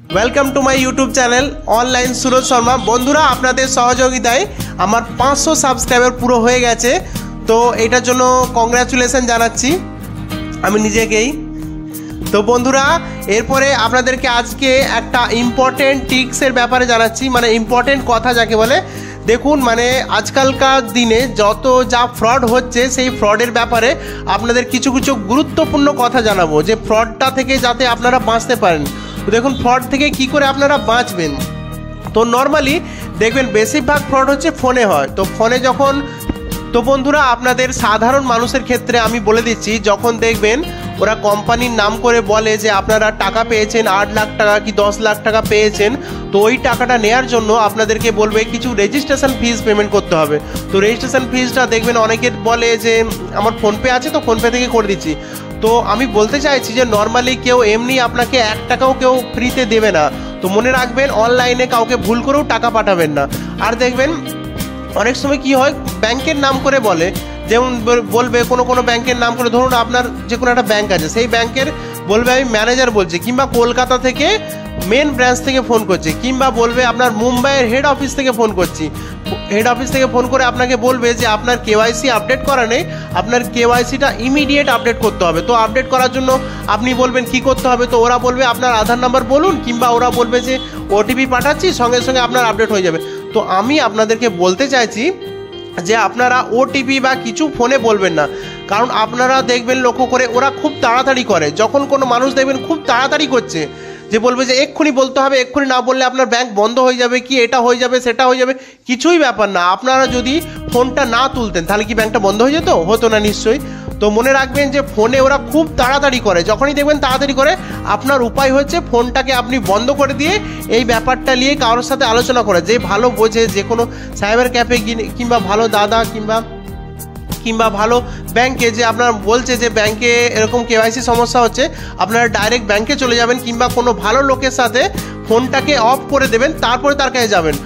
Welcome to my YouTube channel online Suraj Sharma. बंधुरा आपनादेर सहयोगिताय आमार 500 सबस्क्राइबार पुरो हये गेछे, तो एटार जोन्नो कंग्रेचुलेशन जानाच्छि आमि निजेकेई। तो बंधुरा एरपरे आपनादेरके आजके एकटा इम्पोर्टेंट टिक्सের ব্যাপারে জানাচ্ছি, মানে इम्पोर्टेंट कथा जाके बोले। देखुन माने आजकलकार दिने যত যা ফ্রড হচ্ছে সেই ফ্রডের ব্যাপারে আপনাদের কিছু কিছু গুরুত্বপূর্ণ কথা জানাবো, যে ফ্রডটা থেকে যাতে আপনারা বাঁচতে পারেন। তো দেখুন ফ্রড থেকে কি করে আপনারা বাঁচবেন। তো নরমালি দেখবেন বেশিরভাগ ফ্রড হচ্ছে ফোনে হয়। তো ফোনে যখন, তো বন্ধুরা আপনাদের সাধারণ মানুষের ক্ষেত্রে আমি বলে দিচ্ছি, যখন দেখবেন ওরা কোম্পানির নাম করে বলে যে আপনারা টাকা পেয়েছেন 8 লাখ টাকা কি 10 লাখ টাকা পেয়েছেন, তো ওই টাকাটা নেওয়ার জন্য আপনাদেরকে বলবে কিছু রেজিস্ট্রেশন ফিস পেমেন্ট করতে হবে। তো রেজিস্ট্রেশন ফিসটা দেখবেন অনেকের বলে যে আমার ফোনপে আছে তো ফোনপে থেকে করে দিচ্ছি। তো আমি বলতে চাইছি যে নর্মালি কেউ এমনি আপনাকে 1 টাকাও কেউ ফ্রিতে দেবে না। তো মনে রাখবেন অনলাইনে কাউকে ভুল করেও টাকা পাঠাবেন না। আর দেখবেন অনেক সময় কি হয়, ব্যাংকের নাম করে বলে, যেমন বলবে কোনো ব্যাংকের নাম করে, ধরুন আপনার যে কোনো একটা ব্যাংক আছে, সেই ব্যাংকের বলবে আমি ম্যানেজার বলছি, কিংবা কলকাতা থেকে মেন ব্রাঞ্চ থেকে ফোন করছে, কিংবা বলবে আপনার মুম্বাইয়ের হেড অফিস থেকে ফোন করছি। হেড অফিস থেকে ফোন করে আপনাকে বলবে যে আপনার কেওয়াইসি আপডেট করা নেই, আপনার কেওয়াইসিটা ইমিডিয়েট আপডেট করতে হবে। তো আপডেট করার জন্য আপনি বলবেন কি করতে হবে, তো ওরা বলবে আপনার আধার নাম্বার বলুন, কিংবা ওরা বলবে যে ওটিপি পাঠাচ্ছি, সঙ্গে সঙ্গে আপনার আপডেট হয়ে যাবে। তো আমি আপনাদেরকে বলতে চাইছি যে আপনারা ওটিপি বা কিছু ফোনে বলবেন না, কারণ আপনারা দেখবেন লক্ষ্য করে ওরা খুব তাড়াতাড়ি করে। যখন কোনো মানুষ দেখবেন খুব তাড়াতাড়ি করছে, যে বলবে যে এক্ষুনি বলতে হবে, এক্ষুনি না বললে আপনার ব্যাংক বন্ধ হয়ে যাবে, কি এটা হয়ে যাবে সেটা হয়ে যাবে, কিছুই ব্যাপার না। আপনারা যদি ফোনটা না তুলতেন তাহলে কি ব্যাংকটা বন্ধ হয়ে যেত? হতো না নিশ্চয়ই। তো মনে রাখবেন যে ফোনে ওরা খুব তাড়াতাড়ি করে, যখনই দেখবেন তাড়াতাড়ি করে, আপনার উপায় হচ্ছে ফোনটাকে আপনি বন্ধ করে দিয়ে এই ব্যাপারটা নিয়ে কারোর সাথে আলোচনা করে, যে ভালো বোঝে, যে কোনো সাইবার ক্যাফে কিংবা ভালো দাদা কিংবা ভালো ব্যাংকে, যে আপনার বলছে যে ব্যাংকে এরকম কেওয়াইসি সমস্যা হচ্ছে, আপনারা ডাইরেক্ট ব্যাংকে চলে যাবেন, কিংবা কোনো ভালো লোকের সাথে ফোনটাকে অফ করে দেবেন, তারপরে তার কাছে যাবেন।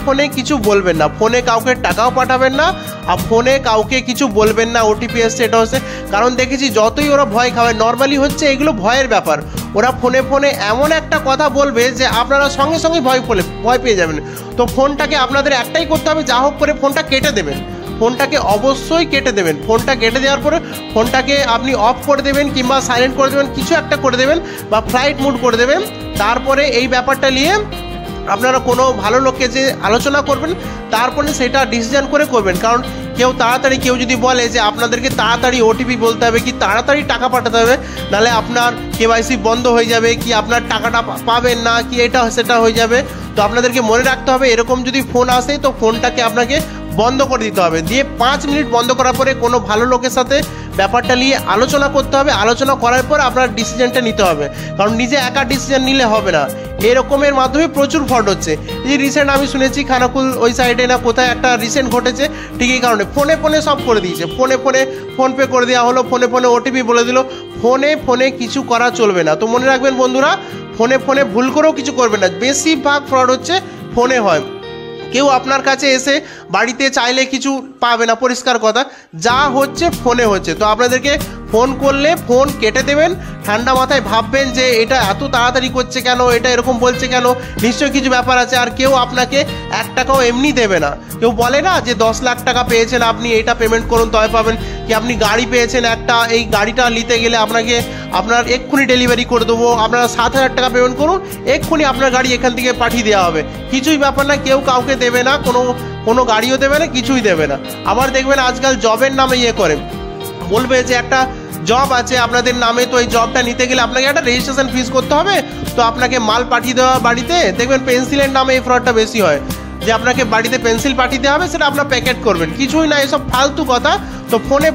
ফোনে কিছু বলবেন না, ফোনে কাউকে টাকাও পাঠাবেন না, আর ফোনে কাউকে কিছু বলবেন না ওটিপি এসছে এটা হচ্ছে। কারণ দেখেছি যতই ওরা ভয় খাওয়ায়, নর্মালি হচ্ছে এগুলো ভয়ের ব্যাপার। ওরা ফোনে এমন একটা কথা বলবে যে আপনারা সঙ্গে সঙ্গে ভয় পেয়ে যাবেন। তো ফোনটাকে আপনাদের একটাই করতে হবে, যা হোক করে ফোনটা কেটে দেবেন, ফোনটাকে অবশ্যই কেটে দেবেন। ফোনটা কেটে দেওয়ার পরে ফোনটাকে আপনি অফ করে দেবেন, কিংবা সাইলেন্ট করে দেবেন, কিছু একটা করে দেবেন, বা ফ্লাইট মোড করে দেবেন। তারপরে এই ব্যাপারটা নিয়ে আপনারা কোনো ভালো লোককে যে আলোচনা করবেন, তারপরে সেটা ডিসিশন করে করবেন। কারণ কেউ যদি বলে যে আপনাদেরকে তাড়াতাড়ি ওটিপি বলতে হবে, কি তাড়াতাড়ি টাকা পাঠাতে হবে, নাহলে আপনার কেওয়াইসি বন্ধ হয়ে যাবে, কি আপনার টাকাটা পাবেন না, কি এটা সেটা হয়ে যাবে। তো আপনাদেরকে মনে রাখতে হবে, এরকম যদি ফোন আসে তো ফোনটাকে আপনাকে বন্ধ করে দিতে হবে, দিয়ে 5 মিনিট বন্ধ করার পরে কোনো ভালো লোকের সাথে ব্যাপারটা নিয়ে আলোচনা করতে হবে। আলোচনা করার পর আপনার ডিসিশনটা নিতে হবে, কারণ নিজে একা ডিসিশন নিলে হবে না। এরকমের মাধ্যমে প্রচুর ফ্রড হচ্ছে। এই রিসেন্ট আমি শুনেছি খানাকুল ওই সাইডে না কোথায় একটা রিসেন্ট ঘটেছে, ঠিক এই কারণে ফোনে সব করে দিয়েছে। ফোনপে করে দেওয়া হলো, ফোনে ওটিপি বলে দিল। ফোনে কিছু করা চলবে না। তো মনে রাখবেন বন্ধুরা, ফোনে ভুল করেও কিছু করবেন না। বেশিরভাগ ফ্রড হচ্ছে ফোনে হয়। কেউ আপনার কাছে এসে বাড়িতে চাইলে কিছু পাবে না, পরিষ্কার কথা, যা হচ্ছে ফোনে হচ্ছে। তো আপনাদেরকে ফোন করলে ফোন কেটে দেবেন, ঠান্ডা মাথায় ভাববেন যে এটা এত তাড়াতাড়ি করছে কেন, এটা এরকম বলছে কেন, নিশ্চয়ই কিছু ব্যাপার আছে। আর কেউ আপনাকে 1 টাকাও এমনি দেবে না। কেউ বলে না যে 10 লাখ টাকা পেয়েছেন আপনি, এটা পেমেন্ট করুন তবে পাবেন, কি আপনি গাড়ি পেয়েছেন একটা, এই গাড়িটা নিতে গেলে আপনার এক্ষুনি ডেলিভারি করে দেবো, আপনারা 7,000 টাকা পেমেন্ট করুন, এক্ষুনি আপনার গাড়ি এখান থেকে পাঠিয়ে দেওয়া হবে। কিছুই ব্যাপার না, কেউ কাউকে দেবে না, কোনো গাড়িও দেবে না, কিছুই দেবে না। আবার দেখবেন আজকাল জবের নামে করে বলবে যে একটা জব আছে আপনাদের নামে, তো এই জবটা নিতে গেলে আপনাকে একটা রেজিস্ট্রেশন ফিস করতে হবে, তো আপনাকে মাল পাঠিয়ে দেওয়া বাড়িতে। দেখবেন পেন্সিলের নামে এই ফ্রডটা বেশি হয়, যে আপনাকে বাড়িতে পেন্সিল পাঠিয়ে দেওয়া হবে, সেটা আপনার প্যাকেট করবেন, কিছুই না, এসব ফালতু কথা। তো ফোনে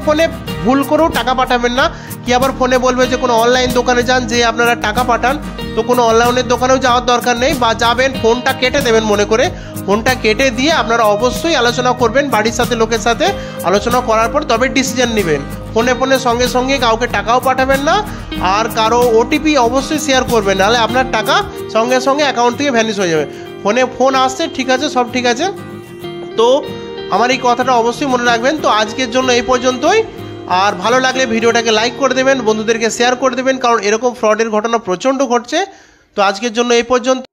ভুল করেও টাকা পাঠাবেন না। কি আবার ফোনে বলবে যে কোনো অনলাইন দোকানে যান, যে আপনারা টাকা পাঠান, তো কোনো অনলাইনের দোকানেও যাওয়ার দরকার নেই, বা যাবেন ফোনটা কেটে দেবেন মনে করে। ফোনটা কেটে দিয়ে আপনারা অবশ্যই আলোচনা করবেন বাড়ির সাথে, লোকের সাথে আলোচনা করার পর তবে ডিসিশন নেবেন। ফোনে সঙ্গে কাউকে টাকাও পাঠাবেন না, আর কারো ওটিপি অবশ্যই শেয়ার করবেন, নাহলে আপনার টাকা সঙ্গে অ্যাকাউন্ট থেকে ভ্যানিশ হয়ে যাবে। ফোন আসছে, ঠিক আছে, সব ঠিক আছে। তো আমার এই কথাটা অবশ্যই মনে রাখবেন। তো আজকের জন্য এই পর্যন্তই। আর ভালো লাগলে ভিডিওটাকে লাইক করে দেবেন, বন্ধুদেরকে শেয়ার করে দেবেন, কারণ এরকম ফ্রডের ঘটনা প্রচণ্ড ঘটছে। তো আজকের জন্য এই পর্যন্ত।